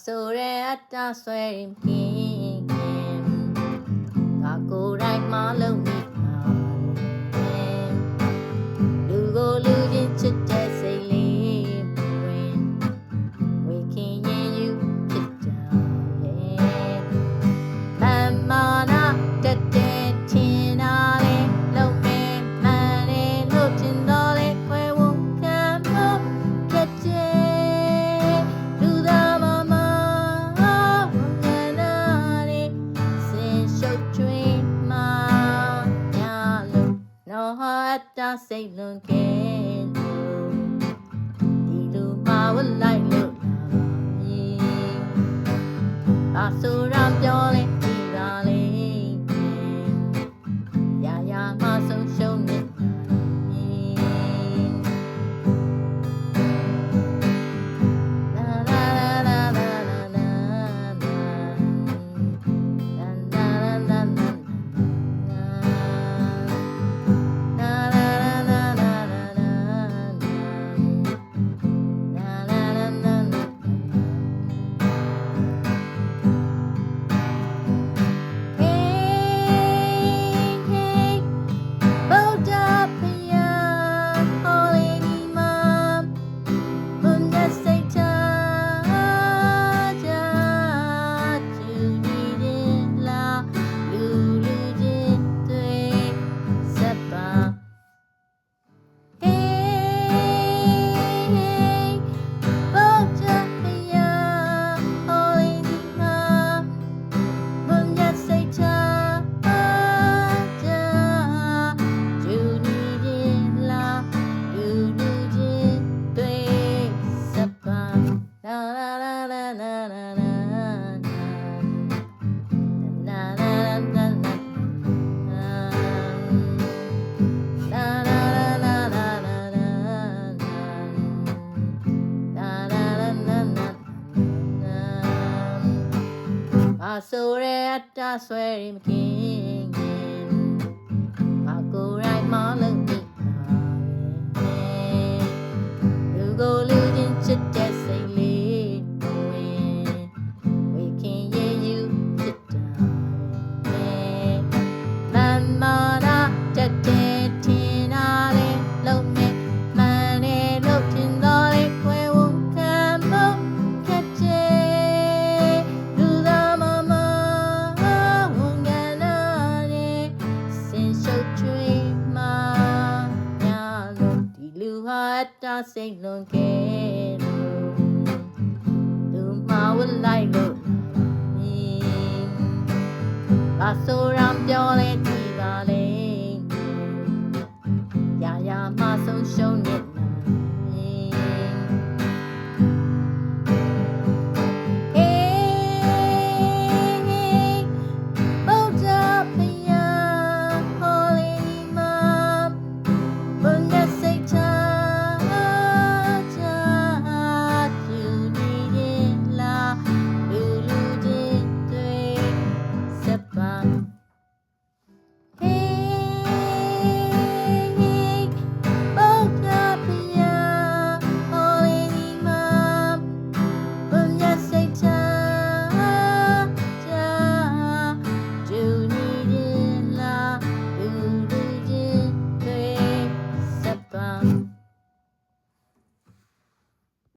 ဆိုရဲအတားဆွဲရင်ကင်းငါကိုယ်တိုင်မှလုံမိမှာလူကိုလူချင်းချစ်တဲ့စိတ်လေးဝင်ဝေခင်ရင်ယူဖြစ်ကြရဲ့မမနာတက်တဲ့ထင်တာလေလုံမဲမှန်လေလို့ထင်တော့လေခွဲဝုန်းခံဖို့ခက်ကြလူသားမမဝန်ငန်းနာလေစင်ရှုပ်ကျွေးမှာညာလို့နော်ဟာတာစိတ်လွန်ကဲလို့ဒီလူမဝလိုက်လို့လာမည်အဆိုရပြောလေဒီပါလေရာရာမဆုံးရှုံးနေဆိုရဲအတားဆွဲရင်ကင်းငါကိုယ်တိုင်မှလုံမိမှာလူကိုလူချင်းချစ်တဲ့စိတ်လေးဝင်ဝေခင်ရဲ့ယူဖြစ်တာမမနာတက်တဲ့ထင်တာလေလုံမဲမှန်လေလို့ထင်တော့လေခွဲဝုန်းခံဖို့ခက်ကြလူသားမမဝန်ငန်းနာလေစင်ရှုပ်ချွေးမှာညာလို့ဒီလူဟာအတားစိတ်လွန်ကဲလို့လူမဝလိုက်လို့မည်အဆိုရပြောလေဒီပါလေရာရာမဆုံးရှုံးနေ